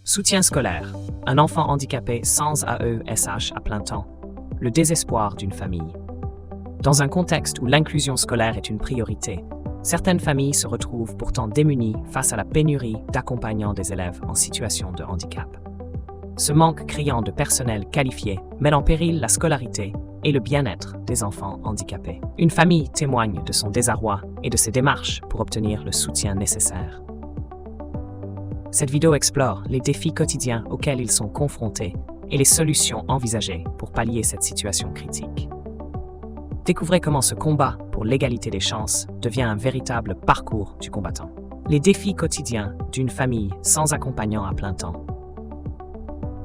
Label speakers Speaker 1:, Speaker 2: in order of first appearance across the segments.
Speaker 1: Soutien scolaire. Un enfant handicapé sans AESH à plein temps. Le désespoir d'une famille. Dans un contexte où l'inclusion scolaire est une priorité, certaines familles se retrouvent pourtant démunies face à la pénurie d'accompagnants des élèves en situation de handicap. Ce manque criant de personnel qualifié met en péril la scolarité et le bien-être des enfants handicapés. Une famille témoigne de son désarroi et de ses démarches pour obtenir le soutien nécessaire. Cette vidéo explore les défis quotidiens auxquels ils sont confrontés et les solutions envisagées pour pallier cette situation critique. Découvrez comment ce combat pour l'égalité des chances devient un véritable parcours du combattant. Les défis quotidiens d'une famille sans accompagnant à plein temps.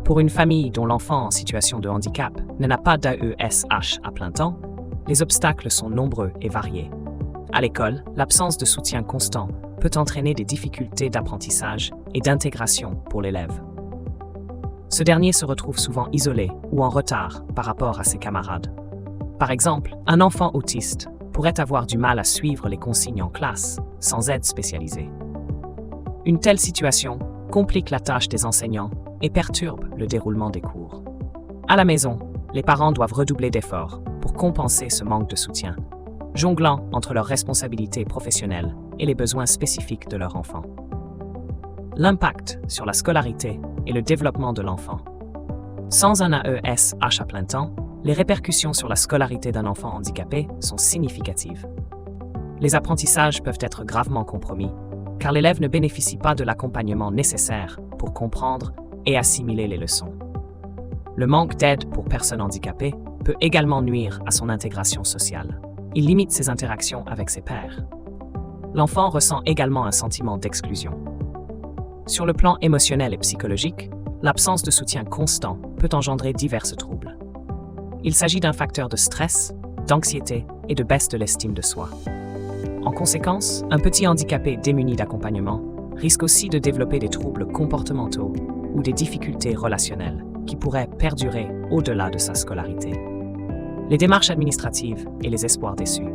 Speaker 1: Pour une famille dont l'enfant en situation de handicap n'a pas d'AESH à plein temps, les obstacles sont nombreux et variés. À l'école, l'absence de soutien constant peut entraîner des difficultés d'apprentissage et d'intégration pour l'élève. Ce dernier se retrouve souvent isolé ou en retard par rapport à ses camarades. Par exemple, un enfant autiste pourrait avoir du mal à suivre les consignes en classe sans aide spécialisée. Une telle situation complique la tâche des enseignants et perturbe le déroulement des cours. À la maison, les parents doivent redoubler d'efforts pour compenser ce manque de soutien, jonglant entre leurs responsabilités professionnelles et les besoins spécifiques de leur enfant. L'impact sur la scolarité et le développement de l'enfant. Sans un AESH à plein temps, les répercussions sur la scolarité d'un enfant handicapé sont significatives. Les apprentissages peuvent être gravement compromis, car l'élève ne bénéficie pas de l'accompagnement nécessaire pour comprendre et assimiler les leçons. Le manque d'aide pour personnes handicapées peut également nuire à son intégration sociale. Il limite ses interactions avec ses pairs. L'enfant ressent également un sentiment d'exclusion. Sur le plan émotionnel et psychologique, l'absence de soutien constant peut engendrer divers troubles. Il s'agit d'un facteur de stress, d'anxiété et de baisse de l'estime de soi. En conséquence, un petit handicapé démuni d'accompagnement risque aussi de développer des troubles comportementaux ou des difficultés relationnelles qui pourraient perdurer au-delà de sa scolarité. Les démarches administratives et les espoirs déçus.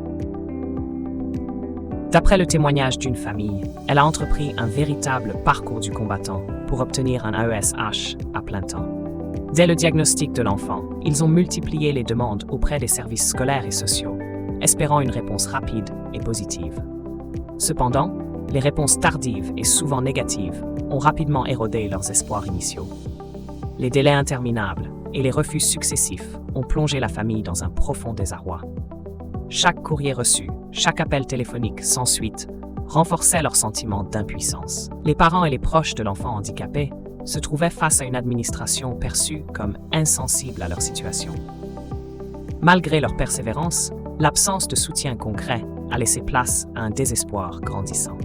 Speaker 1: D'après le témoignage d'une famille, elle a entrepris un véritable parcours du combattant pour obtenir un AESH à plein temps. Dès le diagnostic de l'enfant, ils ont multiplié les demandes auprès des services scolaires et sociaux, espérant une réponse rapide et positive. Cependant, les réponses tardives et souvent négatives ont rapidement érodé leurs espoirs initiaux. Les délais interminables et les refus successifs ont plongé la famille dans un profond désarroi. Chaque courrier reçu, chaque appel téléphonique sans suite renforçait leur sentiment d'impuissance. Les parents et les proches de l'enfant handicapé se trouvaient face à une administration perçue comme insensible à leur situation. Malgré leur persévérance, l'absence de soutien concret a laissé place à un désespoir grandissant.